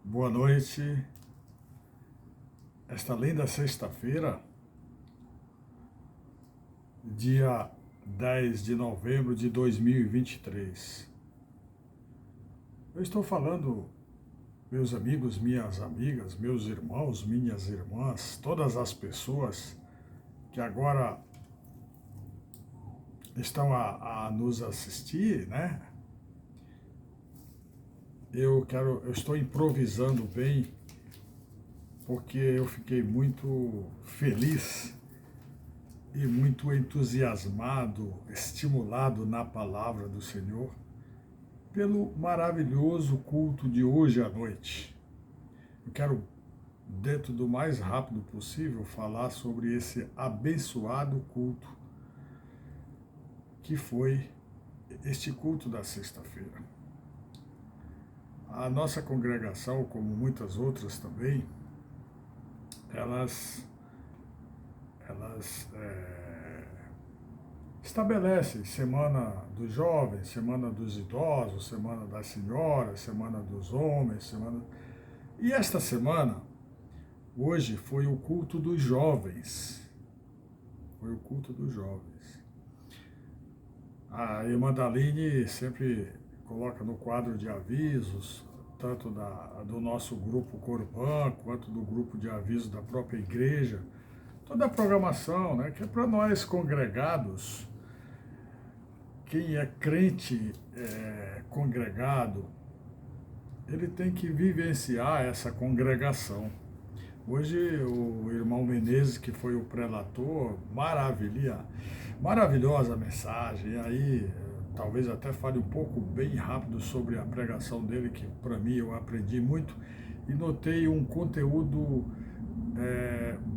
Boa noite. Esta linda sexta-feira, dia 10 de novembro de 2023. Eu estou falando, meus amigos, minhas amigas, meus irmãos, minhas irmãs, todas as pessoas que agora estão a nos assistir, né? Eu estou improvisando bem, porque eu fiquei muito feliz e muito entusiasmado, estimulado na palavra do Senhor, pelo maravilhoso culto de hoje à noite. Eu quero, dentro do mais rápido possível, falar sobre esse abençoado culto que foi este culto da sexta-feira. A nossa congregação, como muitas outras também, elas estabelecem semana dos jovens, semana dos idosos, semana das senhoras, semana dos homens, semana... E esta semana, hoje, foi o culto dos jovens. Foi o culto dos jovens. A irmã Daline sempre coloca no quadro de avisos, tanto do nosso grupo Corban, quanto do grupo de avisos da própria igreja, toda a programação, né, que é para nós congregados. Quem é crente congregado, ele tem que vivenciar essa congregação. Hoje o irmão Menezes, que foi o prelator, maravilhosa mensagem, e aí talvez até fale um pouco bem rápido sobre a pregação dele, que para mim eu aprendi muito, e notei um conteúdo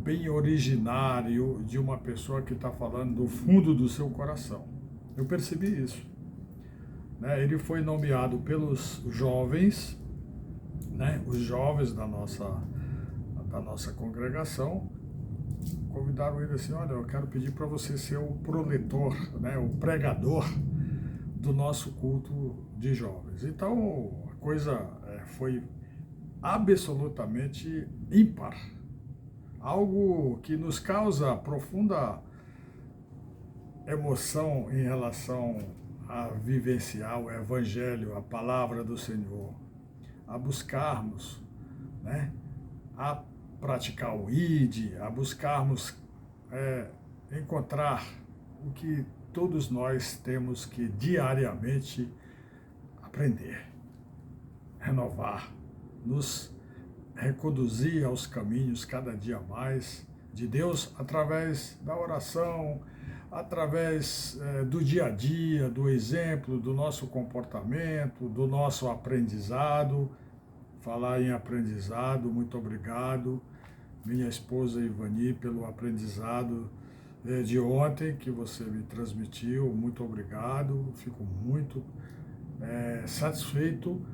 bem originário de uma pessoa que está falando do fundo do seu coração. Eu percebi isso. Né? Ele foi nomeado pelos jovens, né? Os jovens da nossa congregação, convidaram ele assim: olha, eu quero pedir para você ser o proletor, né? O pregador do nosso culto de jovens. Então a coisa foi absolutamente ímpar. Algo que nos causa profunda emoção em relação a vivenciar o Evangelho, a palavra do Senhor, a buscarmos, né, a praticar o ID, a buscarmos encontrar o que todos nós temos que diariamente aprender, renovar, nos reconduzir aos caminhos cada dia mais de Deus, através da oração, através do dia a dia, do exemplo, do nosso comportamento, do nosso aprendizado. Falar em aprendizado, muito obrigado, minha esposa Ivani, pelo aprendizado de ontem que você me transmitiu, muito obrigado, fico muito satisfeito,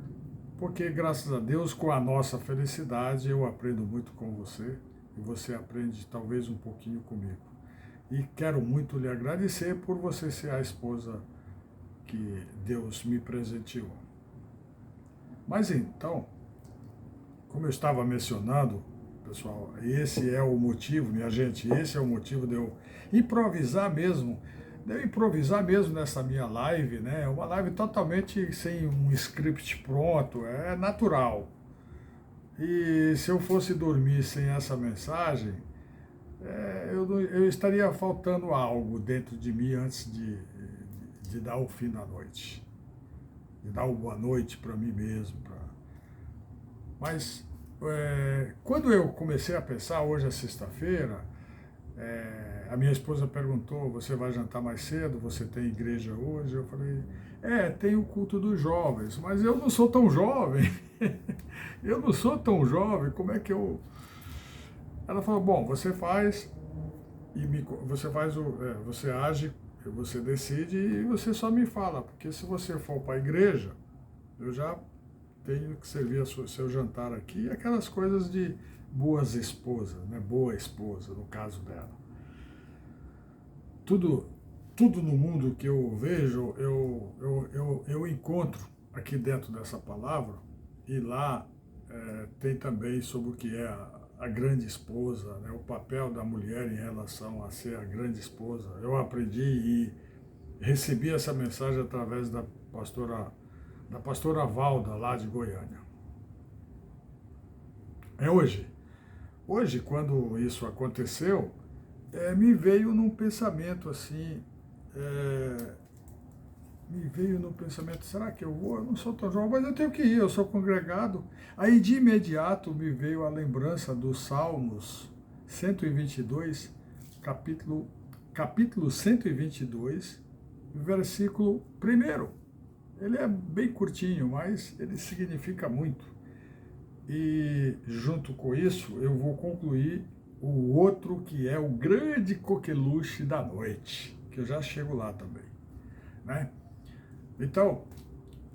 porque graças a Deus, com a nossa felicidade, eu aprendo muito com você, e você aprende talvez um pouquinho comigo. E quero muito lhe agradecer por você ser a esposa que Deus me presenteou. Mas então, como eu estava mencionando, pessoal, esse é o motivo, minha gente, esse é o motivo de eu improvisar mesmo, nessa minha live, né? Uma live totalmente sem um script pronto, é natural. E se eu fosse dormir sem essa mensagem, eu estaria faltando algo dentro de mim antes de dar o fim da noite, de dar uma boa noite para mim mesmo. Mas quando eu comecei a pensar, hoje é sexta-feira, a minha esposa perguntou: você vai jantar mais cedo? Você tem igreja hoje? Eu falei: tem o culto dos jovens, mas eu não sou tão jovem. Eu não sou tão jovem, como é que eu... Ela falou: bom, você faz, você age, você decide e você só me fala, porque se você for para a igreja, eu já tenho que servir seu jantar aqui, aquelas coisas de boas esposas, né? Boa esposa, no caso dela. Tudo no mundo que eu vejo, eu encontro aqui dentro dessa palavra, e lá tem também sobre o que é a grande esposa, né, o papel da mulher em relação a ser a grande esposa. Eu aprendi e recebi essa mensagem através da pastora Valda, lá de Goiânia. É hoje, quando isso aconteceu, me veio num pensamento assim, será que eu vou? Eu não sou tão jovem, mas eu tenho que ir, eu sou congregado. Aí de imediato me veio a lembrança dos Salmos 122, capítulo 122, versículo 1. Ele é bem curtinho, mas ele significa muito. E junto com isso, eu vou concluir o outro que é o grande coqueluche da noite, que eu já chego lá também, né? Então,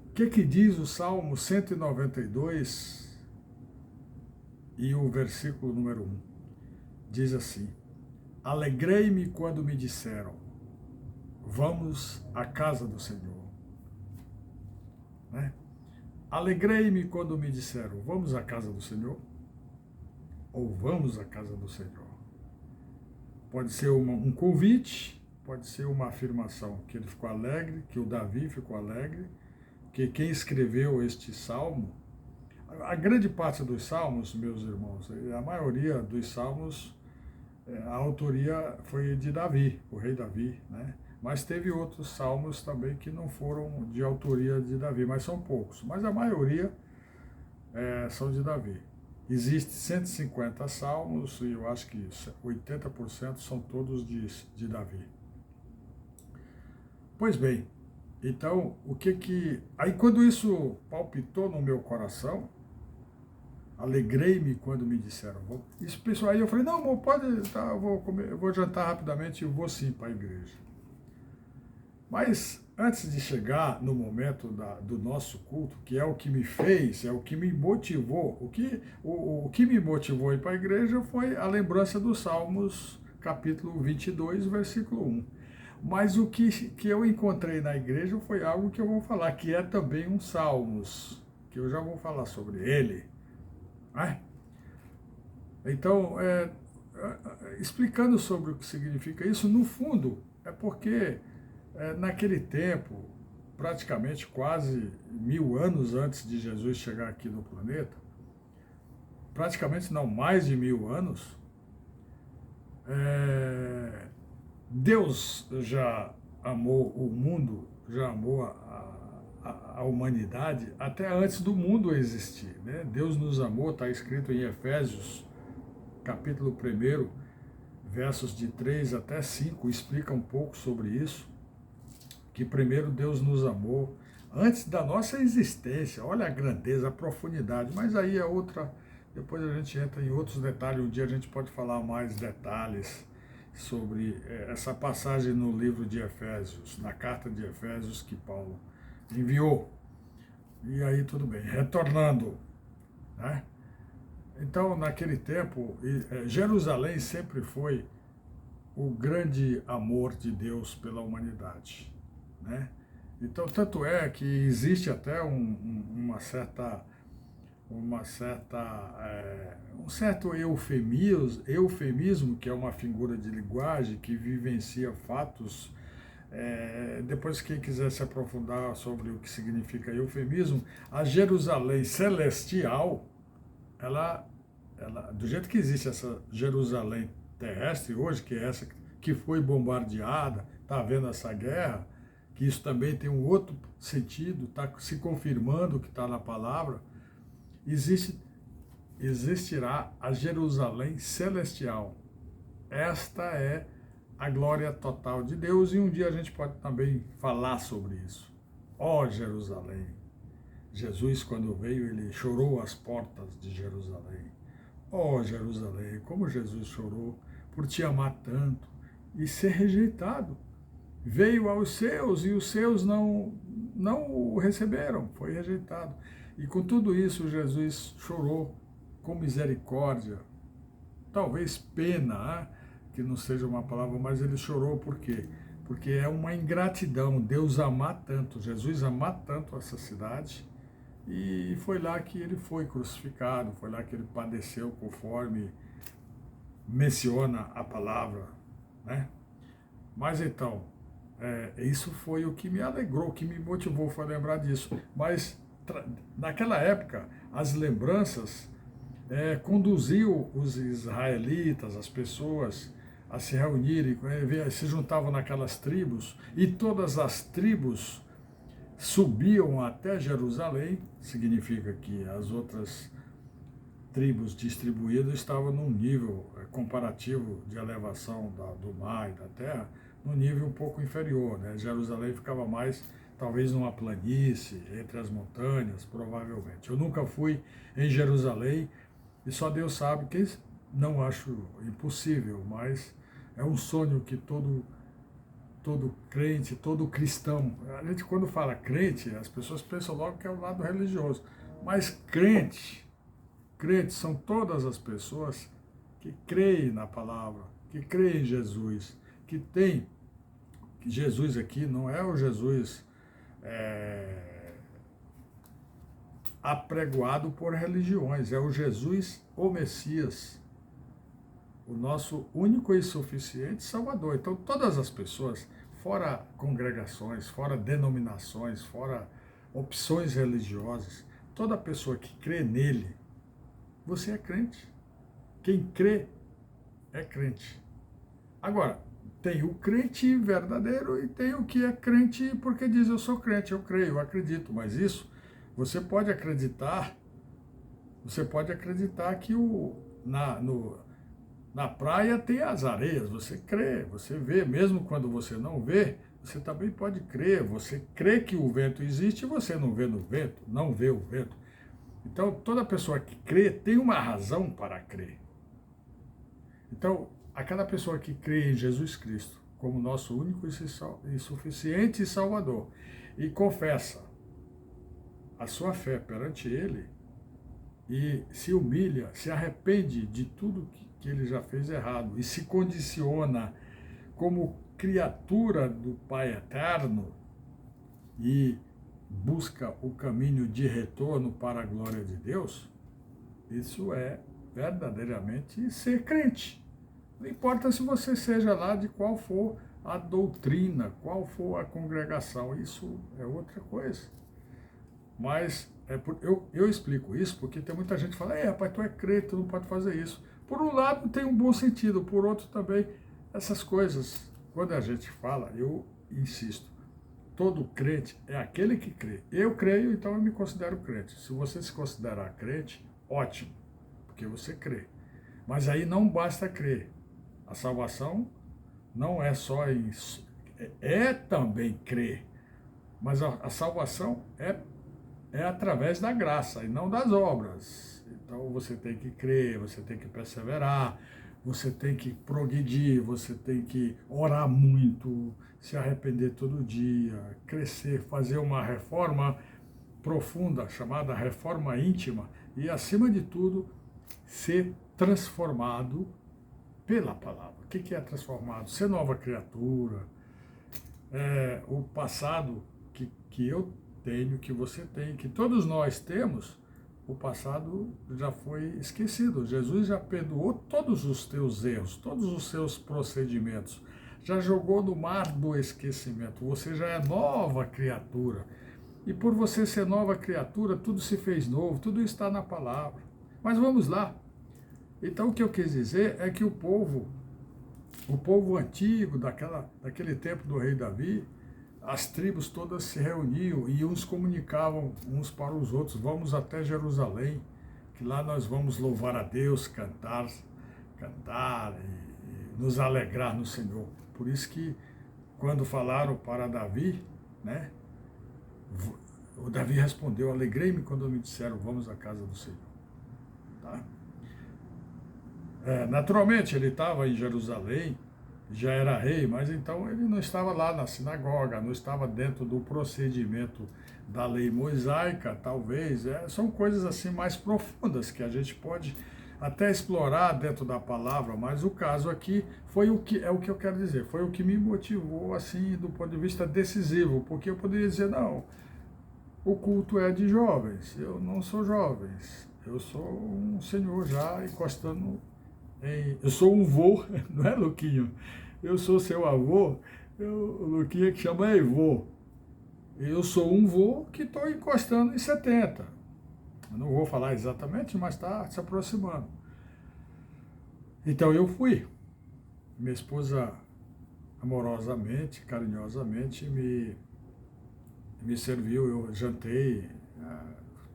o que diz o Salmo 192 e o versículo número 1? Diz assim: Alegrei-me quando me disseram, vamos à casa do Senhor. Né? Alegrei-me quando me disseram, vamos à casa do Senhor? Ou vamos à casa do Senhor? Pode ser um convite, pode ser uma afirmação, que ele ficou alegre, que o Davi ficou alegre, que quem escreveu este salmo, a grande parte dos salmos, meus irmãos, a maioria dos salmos, a autoria foi de Davi, o rei Davi, né? Mas teve outros salmos também que não foram de autoria de Davi, mas são poucos. Mas a maioria são de Davi. Existem 150 salmos e eu acho que 80% são todos de Davi. Pois bem, então, Aí quando isso palpitou no meu coração, alegrei-me quando me disseram, isso, pessoal, aí eu falei, não, amor, pode, tá, eu vou jantar rapidamente e eu vou sim para a igreja. Mas antes de chegar no momento do nosso culto, que é o que me fez, é o que me motivou, o que me motivou a ir para a igreja foi a lembrança dos Salmos, capítulo 22, versículo 1. Mas o que eu encontrei na igreja foi algo que eu vou falar, que é também um Salmos, que eu já vou falar sobre ele. Né? Então, explicando sobre o que significa isso, no fundo, é porque naquele tempo, praticamente quase 1000 anos antes de Jesus chegar aqui no planeta, praticamente não, mais de 1000 anos, Deus já amou o mundo, já amou a humanidade até antes do mundo existir, né? Deus nos amou, está escrito em Efésios, capítulo 1, versos de 3 até 5, explica um pouco sobre isso, que primeiro Deus nos amou antes da nossa existência. Olha a grandeza, a profundidade, mas aí é outra, depois a gente entra em outros detalhes, um dia a gente pode falar mais detalhes sobre essa passagem no livro de Efésios, na carta de Efésios que Paulo enviou. E aí tudo bem, retornando, né? Então, naquele tempo, Jerusalém sempre foi o grande amor de Deus pela humanidade, né? Então, tanto é que existe até um certo eufemismo, que é uma figura de linguagem que vivencia fatos. Depois, quem quiser se aprofundar sobre o que significa eufemismo, a Jerusalém celestial, ela, do jeito que existe essa Jerusalém terrestre hoje, que é essa que foi bombardeada, está havendo essa guerra, que isso também tem um outro sentido, está se confirmando o que está na palavra, existirá a Jerusalém celestial. Esta é a glória total de Deus, e um dia a gente pode também falar sobre isso. Ó Jerusalém! Jesus, quando veio, ele chorou às portas de Jerusalém. Ó Jerusalém, como Jesus chorou por te amar tanto e ser rejeitado. Veio aos seus e os seus não o receberam, foi rejeitado. E com tudo isso, Jesus chorou com misericórdia, talvez pena, que não seja uma palavra, mas ele chorou por quê? Porque é uma ingratidão, Deus amar tanto, Jesus amar tanto essa cidade, e foi lá que ele foi crucificado, foi lá que ele padeceu conforme menciona a palavra, né? Mas então, isso foi o que me alegrou, o que me motivou foi lembrar disso. Mas naquela época, as lembranças conduziam os israelitas, as pessoas, a se reunirem, se juntavam naquelas tribos, e todas as tribos subiam até Jerusalém, significa que as outras tribos distribuídas estavam num nível comparativo de elevação do mar e da terra, num nível um pouco inferior, né? Jerusalém ficava mais, talvez, numa planície, entre as montanhas, provavelmente. Eu nunca fui em Jerusalém e só Deus sabe que não acho impossível, mas é um sonho que todo crente, todo cristão, a gente quando fala crente, as pessoas pensam logo que é o lado religioso, mas crentes são todas as pessoas que creem na palavra, que creem em Jesus, que tem, que Jesus aqui não é o Jesus apregoado por religiões, é o Jesus, o Messias, o nosso único e suficiente Salvador. Então todas as pessoas, fora congregações, fora denominações, fora opções religiosas, toda pessoa que crê nele, você é crente. Quem crê é crente. Agora, tem o crente verdadeiro e tem o que é crente porque diz eu sou crente, eu creio, eu acredito. Mas isso, você pode acreditar que na praia tem as areias, você crê, você vê, mesmo quando você não vê, você também pode crer, você crê que o vento existe e você não vê no vento, não vê o vento. Então, toda pessoa que crê tem uma razão para crer. Então, aquela pessoa que crê em Jesus Cristo como nosso único e suficiente Salvador e confessa a sua fé perante Ele e se humilha, se arrepende de tudo que ele já fez errado e se condiciona como criatura do Pai Eterno e busca o caminho de retorno para a glória de Deus, isso é verdadeiramente ser crente. Não importa se você seja lá de qual for a doutrina, qual for a congregação, isso é outra coisa. Mas eu explico isso porque tem muita gente que fala, rapaz, tu é crente, tu não pode fazer isso. Por um lado tem um bom sentido, por outro também, essas coisas, quando a gente fala, eu insisto, todo crente é aquele que crê. Eu creio, então eu me considero crente. Se você se considerar crente, ótimo, porque você crê. Mas aí não basta crer. A salvação não é só em... É também crer. Mas a salvação é através da graça e não das obras. Então você tem que crer, você tem que perseverar, você tem que progredir, você tem que orar muito, se arrepender todo dia, crescer, fazer uma reforma profunda, chamada reforma íntima, e acima de tudo, ser transformado pela palavra. O que é transformado? Ser nova criatura. O passado que eu tenho, que você tem, que todos nós temos, o passado já foi esquecido. Jesus já perdoou todos os teus erros, todos os seus procedimentos. Já jogou no mar do esquecimento. Você já é nova criatura. E por você ser nova criatura, tudo se fez novo, tudo está na palavra. Mas vamos lá. Então o que eu quis dizer é que o povo antigo, daquele tempo do rei Davi, as tribos todas se reuniam e uns comunicavam uns para os outros, vamos até Jerusalém, que lá nós vamos louvar a Deus, cantar e nos alegrar no Senhor. Por isso que quando falaram para Davi, né, o Davi respondeu, alegrei-me quando me disseram, vamos à casa do Senhor. Tá? Naturalmente, ele estava em Jerusalém, já era rei, mas então ele não estava lá na sinagoga, não estava dentro do procedimento da lei mosaica, talvez. São coisas assim mais profundas que a gente pode até explorar dentro da palavra, mas o caso aqui foi o que eu quero dizer, foi o que me motivou assim do ponto de vista decisivo, porque eu poderia dizer, não, o culto é de jovens. Eu não sou jovens. Eu sou um senhor já encostando em... Eu sou um vô, não é, Luquinho? Eu sou seu avô, o Luquinha que chama vô. Eu sou um vô que estou encostando em 70. Eu não vou falar exatamente, mas está se aproximando. Então eu fui. Minha esposa amorosamente, carinhosamente me serviu, eu jantei,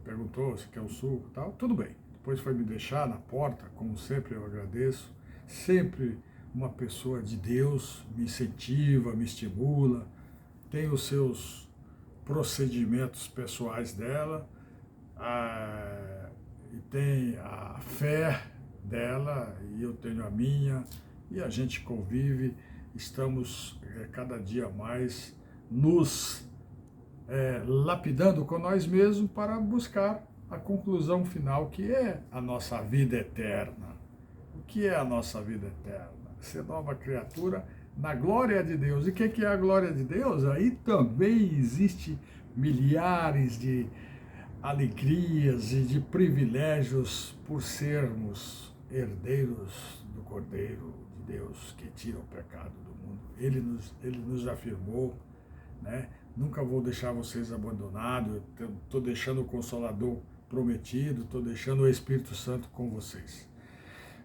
perguntou se quer o suco e tal, tudo bem. Depois foi me deixar na porta, como sempre eu agradeço. Sempre uma pessoa de Deus me incentiva, me estimula, tem os seus procedimentos pessoais dela, e tem a fé dela, e eu tenho a minha, e a gente convive, estamos cada dia mais nos lapidando com nós mesmos para buscar a conclusão final, que é a nossa vida eterna. O que é a nossa vida eterna? Ser nova criatura na glória de Deus. E o que é a glória de Deus? Aí também existe milhares de alegrias e de privilégios por sermos herdeiros do Cordeiro de Deus que tira o pecado do mundo. Ele nos afirmou, né? Nunca vou deixar vocês abandonados, estou deixando o Consolador prometido, estou deixando o Espírito Santo com vocês.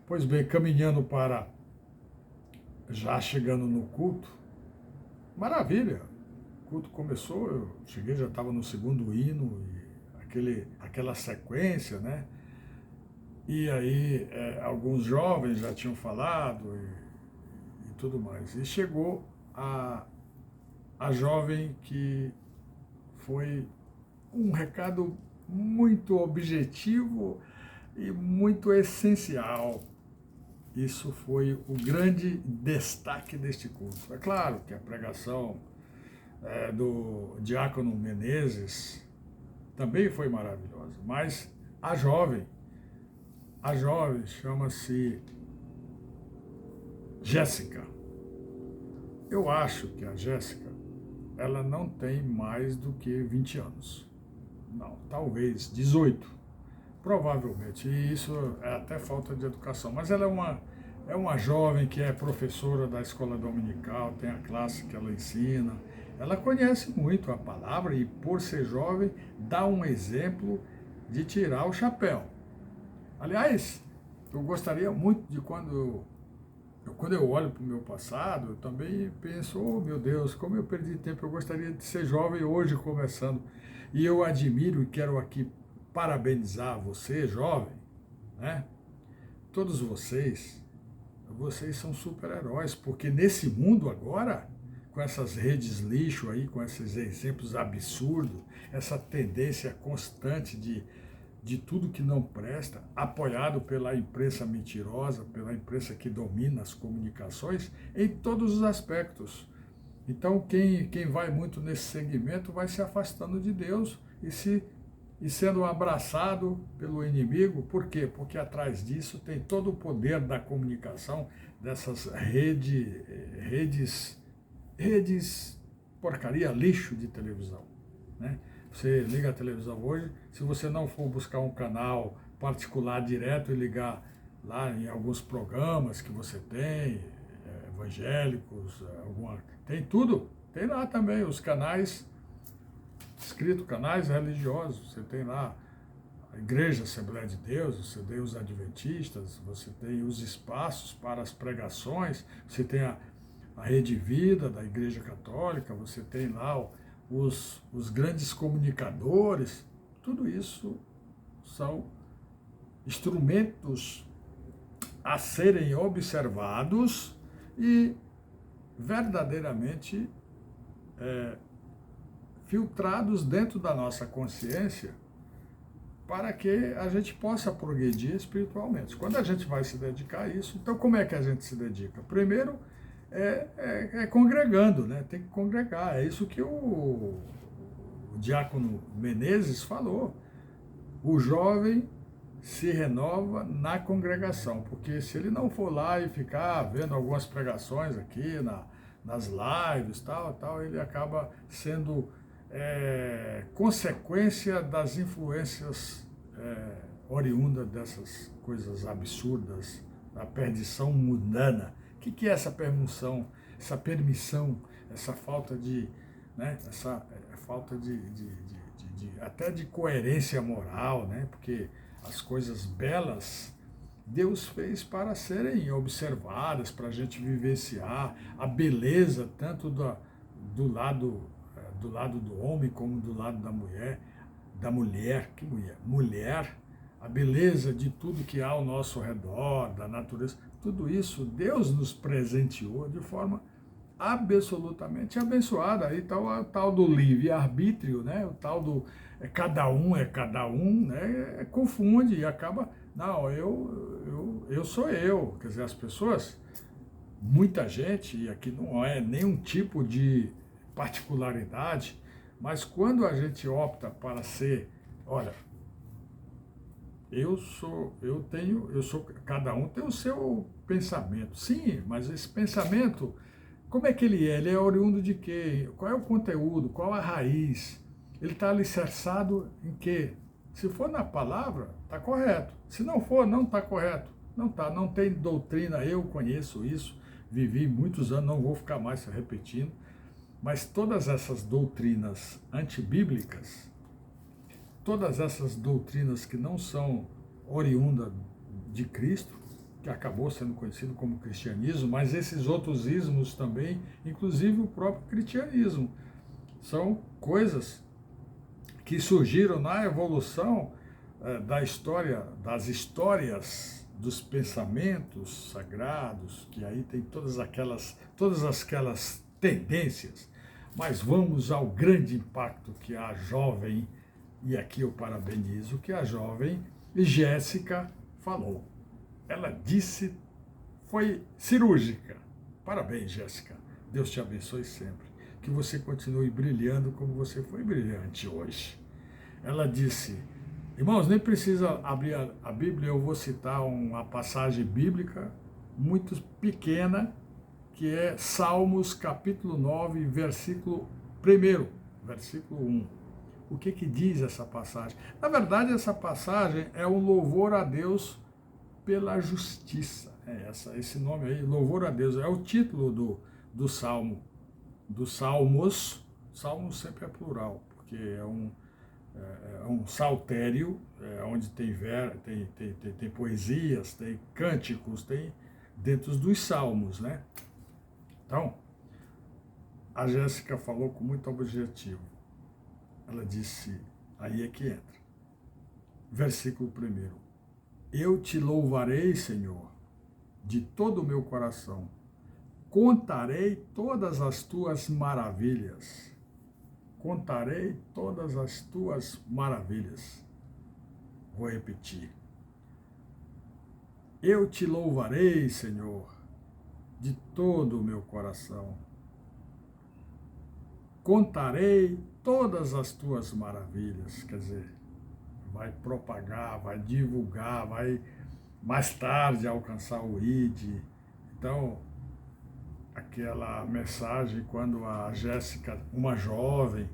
Pois bem, caminhando para, já chegando no culto, maravilha, o culto começou, eu cheguei, já estava no segundo hino, e aquela sequência, né? E aí alguns jovens já tinham falado e tudo mais. E chegou a jovem que foi um recado muito objetivo e muito essencial. Isso foi o grande destaque deste culto. É claro que a pregação do diácono Menezes também foi maravilhosa, mas a jovem chama-se Jéssica. Eu acho que a Jéssica, ela não tem mais do que 20 anos. Não, talvez 18, provavelmente. E isso é até falta de educação. Mas ela é uma jovem que é professora da escola dominical, tem a classe que ela ensina. Ela conhece muito a palavra e, por ser jovem, dá um exemplo de tirar o chapéu. Aliás, eu gostaria muito de quando eu olho para o meu passado, eu também penso, oh meu Deus, como eu perdi tempo, eu gostaria de ser jovem hoje começando. E eu admiro e quero aqui parabenizar você, jovem, né? Todos vocês são super-heróis, porque nesse mundo agora, com essas redes lixo aí, com esses exemplos absurdos, essa tendência constante de tudo que não presta, apoiado pela imprensa mentirosa, pela imprensa que domina as comunicações, em todos os aspectos. Então, quem vai muito nesse segmento vai se afastando de Deus e sendo abraçado pelo inimigo. Por quê? Porque atrás disso tem todo o poder da comunicação, dessas redes porcaria, lixo de televisão, né? Você liga a televisão hoje, se você não for buscar um canal particular direto e ligar lá em alguns programas que você tem, evangélicos, tem tudo, tem lá também os canais, escrito canais religiosos, você tem lá a Igreja Assembleia de Deus, você tem os adventistas, você tem os espaços para as pregações, você tem a Rede Vida da Igreja Católica, você tem lá os grandes comunicadores. Tudo isso são instrumentos a serem observados e verdadeiramente filtrados dentro da nossa consciência para que a gente possa progredir espiritualmente. Quando a gente vai se dedicar a isso, então como é que a gente se dedica? Primeiro, congregando, né? Tem que congregar. É isso que o diácono Menezes falou. O jovem se renova na congregação, porque se ele não for lá e ficar vendo algumas pregações aqui nas lives, tal, ele acaba sendo consequência das influências oriundas dessas coisas absurdas, da perdição mundana. O que é essa permissão, essa falta de, né, essa falta até de coerência moral, né? Porque as coisas belas Deus fez para serem observadas, para a gente vivenciar a beleza tanto do lado do homem como do lado da mulher, que mulher, a beleza de tudo que há ao nosso redor, da natureza, tudo isso Deus nos presenteou de forma absolutamente abençoada. Aí está o tal do livre-arbítrio, né? O tal do cada um, né? Confunde e acaba, não, eu sou eu. Quer dizer, as pessoas, muita gente, e aqui não é nenhum tipo de particularidade, mas quando a gente opta para ser, olha, cada um tem o seu pensamento. Sim, mas esse pensamento, como é que ele é? Ele é oriundo de quê? Qual é o conteúdo? Qual a raiz? Ele está alicerçado em quê? Se for na palavra, está correto. Se não for, não está correto. Não está, não tem doutrina. Eu conheço isso, vivi muitos anos, não vou ficar mais repetindo. Mas todas essas doutrinas antibíblicas, todas essas doutrinas que não são oriundas de Cristo, que acabou sendo conhecido como cristianismo, mas esses outros ismos também, inclusive o próprio cristianismo, são coisas que surgiram na evolução das histórias dos pensamentos sagrados, que aí tem todas aquelas tendências. Mas vamos ao grande impacto que a jovem, e aqui eu parabenizo, que a jovem Jéssica falou. Ela disse, foi cirúrgica. Parabéns, Jéssica. Deus te abençoe sempre. Que você continue brilhando como você foi brilhante hoje. Ela disse, irmãos, nem precisa abrir a Bíblia, eu vou citar uma passagem bíblica muito pequena, que é Salmos capítulo 9, versículo 1, versículo 1. O que diz essa passagem? Na verdade, essa passagem é um louvor a Deus pela justiça. Esse nome aí, louvor a Deus, é o título do Salmo. Dos Salmos. Salmos sempre é plural, porque é um saltério, onde tem poesias, tem cânticos, tem dentro dos salmos, né? Então, a Jéssica falou com muito objetivo. Ela disse, aí é que entra. Versículo 1. Eu te louvarei, Senhor, de todo o meu coração. Contarei todas as tuas maravilhas. Contarei todas as tuas maravilhas. Vou repetir. Eu te louvarei, Senhor, de todo o meu coração. Contarei todas as tuas maravilhas. Quer dizer, vai propagar, vai divulgar, vai mais tarde alcançar o ID. Então, aquela mensagem quando a Jéssica, uma jovem,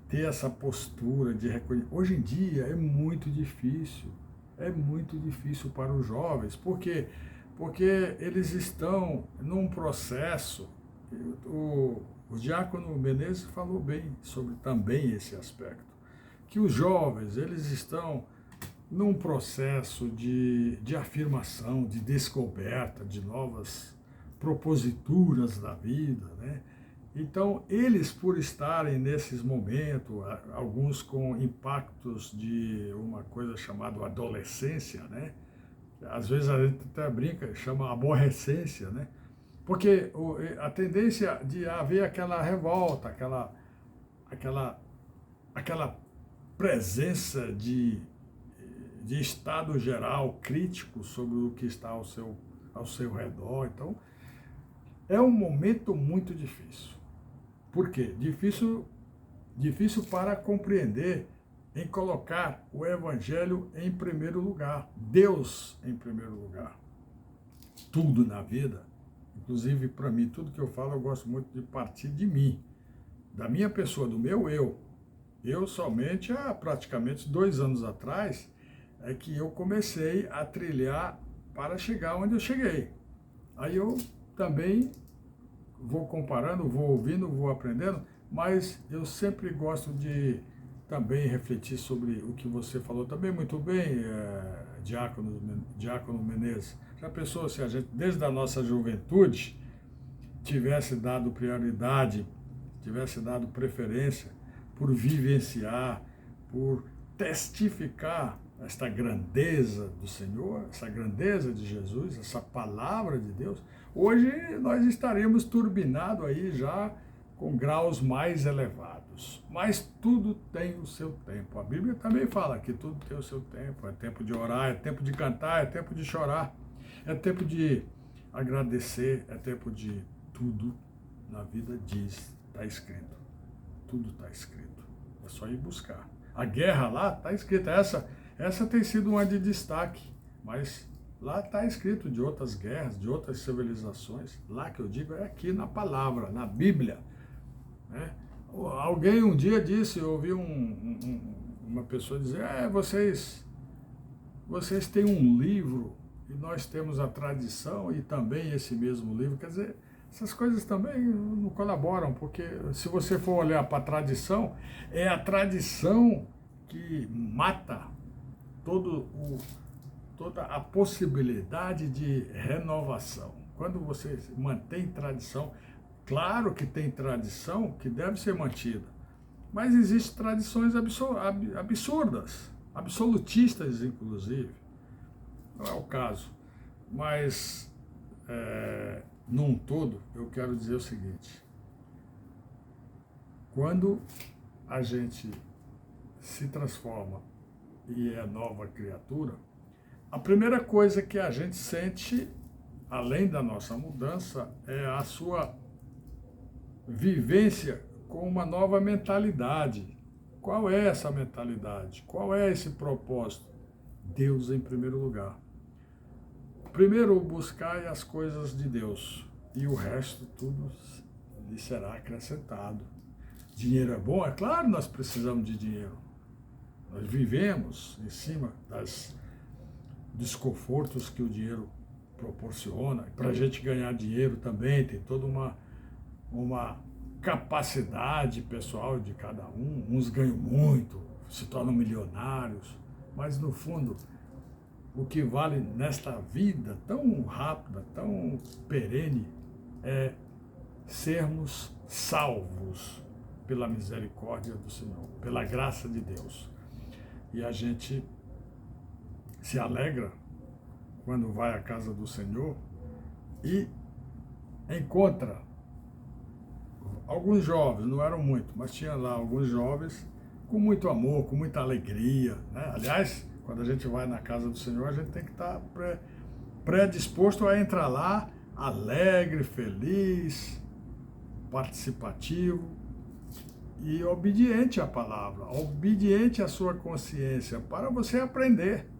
ter essa postura de reconhecer. Hoje em dia é muito difícil para os jovens. Por quê? Porque eles estão num processo, o diácono Menezes falou bem sobre também esse aspecto, que os jovens, eles estão num processo de afirmação, de descoberta de novas proposituras da vida, né? Então, eles, por estarem nesses momentos, alguns com impactos de uma coisa chamada adolescência, né? Às vezes a gente até brinca, chama aborrecência, né? Porque a tendência de haver aquela revolta, aquela presença de estado geral crítico sobre o que está ao seu redor. Então, é um momento muito difícil. Por quê? Difícil para compreender em colocar o Evangelho em primeiro lugar, Deus em primeiro lugar. Tudo na vida, inclusive para mim, tudo que eu falo, eu gosto muito de partir de mim. da minha pessoa, do meu eu. Eu somente há praticamente 2 anos atrás é que eu comecei a trilhar para chegar onde eu cheguei. Aí eu também vou comparando, vou ouvindo, vou aprendendo, mas eu sempre gosto de também refletir sobre o que você falou também muito bem, Diácono Menezes. Já pensou se a gente, desde a nossa juventude, tivesse dado prioridade, tivesse dado preferência por vivenciar, por testificar esta grandeza do Senhor, essa grandeza de Jesus, essa palavra de Deus, hoje nós estaríamos turbinados aí já com graus mais elevados. Mas tudo tem o seu tempo. A Bíblia também fala que tudo tem o seu tempo. É tempo de orar, é tempo de cantar, é tempo de chorar, é tempo de agradecer, é tempo de tudo na vida diz, está escrito. Tudo está escrito. É só ir buscar. A guerra lá está escrita. Essa tem sido uma de destaque, mas lá está escrito de outras guerras, de outras civilizações. Lá que eu digo é aqui na palavra, na Bíblia. Né? Alguém um dia disse, eu ouvi uma pessoa dizer, vocês têm um livro e nós temos a tradição e também esse mesmo livro. Quer dizer, essas coisas também não colaboram, porque se você for olhar para a tradição, é a tradição que mata toda a possibilidade de renovação. Quando você mantém tradição, claro que tem tradição que deve ser mantida, mas existem tradições absurdas, absolutistas inclusive, não é o caso, mas num todo eu quero dizer o seguinte: quando a gente se transforma e é nova criatura, a primeira coisa que a gente sente, além da nossa mudança, é a sua vivência com uma nova mentalidade. Qual é essa mentalidade? Qual é esse propósito? Deus em primeiro lugar. Primeiro buscai as coisas de Deus e o resto tudo lhe será acrescentado. Dinheiro é bom? É claro, nós precisamos de dinheiro. Nós vivemos em cima dos desconfortos que o dinheiro proporciona. Para a gente ganhar dinheiro também tem toda uma capacidade pessoal de cada um. Uns ganham muito, se tornam milionários, mas no fundo o que vale nesta vida tão rápida, tão perene, é sermos salvos pela misericórdia do Senhor, pela graça de Deus. E a gente se alegra quando vai à casa do Senhor e encontra alguns jovens, não eram muitos, mas tinha lá alguns jovens com muito amor, com muita alegria, né? Aliás, quando a gente vai na casa do Senhor, a gente tem que estar predisposto a entrar lá alegre, feliz, participativo e obediente à palavra, obediente à sua consciência, para você aprender.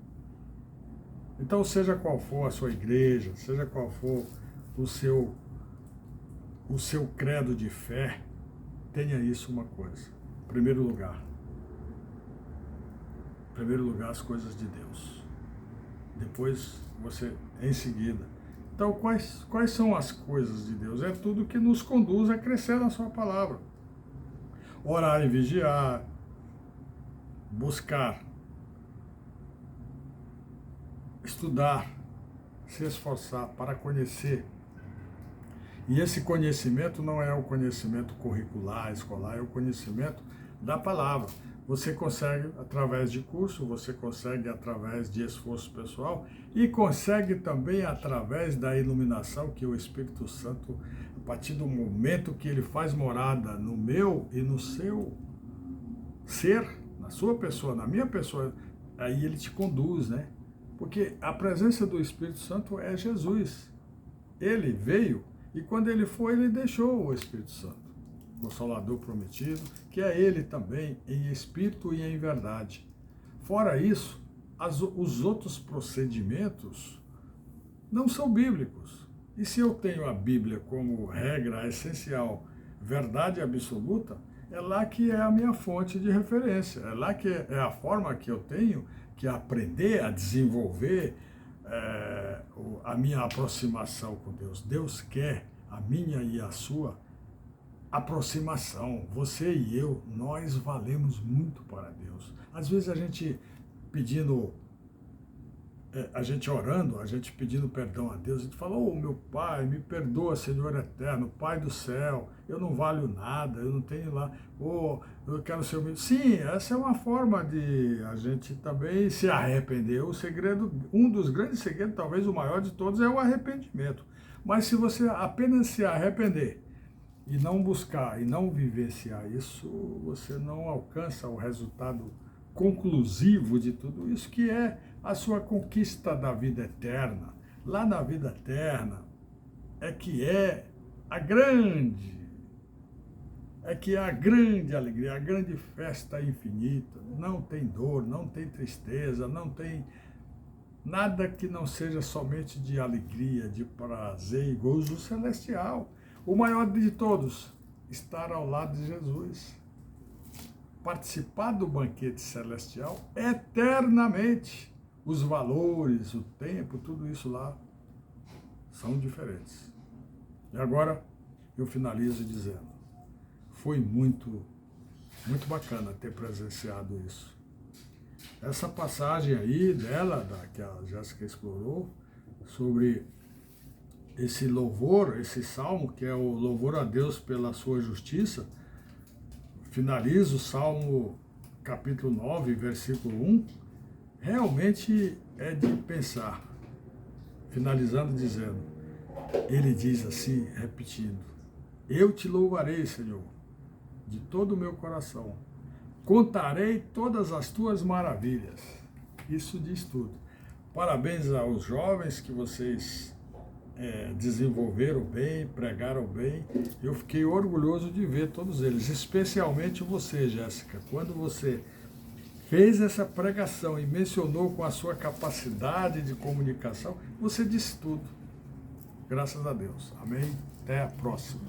Então, seja qual for a sua igreja, seja qual for o seu credo de fé, tenha isso uma coisa. Em primeiro lugar, as coisas de Deus. Depois, você, em seguida. Então, quais são as coisas de Deus? É tudo que nos conduz a crescer na sua palavra. Orar e vigiar, buscar, estudar, se esforçar para conhecer. E esse conhecimento não é o conhecimento curricular, escolar, é o conhecimento da palavra. Você consegue através de curso, você consegue através de esforço pessoal e consegue também através da iluminação que o Espírito Santo, a partir do momento que ele faz morada no meu e no seu ser, na sua pessoa, na minha pessoa, aí ele te conduz, né? Porque a presença do Espírito Santo é Jesus. Ele veio e quando ele foi, ele deixou o Espírito Santo. Consolador prometido, que é ele também em espírito e em verdade. Fora isso, os outros procedimentos não são bíblicos. E se eu tenho a Bíblia como regra essencial verdade absoluta, é lá que é a minha fonte de referência, é lá que é a forma que eu tenho que aprender a desenvolver a minha aproximação com Deus. Deus quer a minha e a sua aproximação. Você e eu, nós valemos muito para Deus. Às vezes a gente pedindo, a gente orando, a gente pedindo perdão a Deus, a gente fala, meu Pai, me perdoa, Senhor eterno, Pai do céu, eu não valho nada, eu não tenho lá, eu quero ser humilde. Sim, essa é uma forma de a gente também se arrepender. O segredo, um dos grandes segredos, talvez o maior de todos, é o arrependimento. Mas se você apenas se arrepender e não buscar e não vivenciar isso, você não alcança o resultado conclusivo de tudo isso, que é a sua conquista da vida eterna. Lá na vida eterna é a grande alegria, a grande festa infinita. Não tem dor, não tem tristeza, não tem nada que não seja somente de alegria, de prazer e gozo celestial. O maior de todos, estar ao lado de Jesus. Participar do banquete celestial eternamente. Os valores, o tempo, tudo isso lá são diferentes. E agora eu finalizo dizendo, foi muito bacana ter presenciado isso. Essa passagem aí dela, que a Jéssica explorou, sobre esse louvor, esse salmo, que é o louvor a Deus pela sua justiça, finaliza o Salmo capítulo 9, versículo 1, realmente é de pensar. Finalizando dizendo, ele diz assim, repetindo, eu te louvarei, Senhor, de todo o meu coração, contarei todas as tuas maravilhas. Isso diz tudo. Parabéns aos jovens que vocês desenvolveram bem, pregaram bem. Eu fiquei orgulhoso de ver todos eles, especialmente você, Jéssica. Quando você fez essa pregação e mencionou com a sua capacidade de comunicação, você disse tudo. Graças a Deus. Amém? Até a próxima.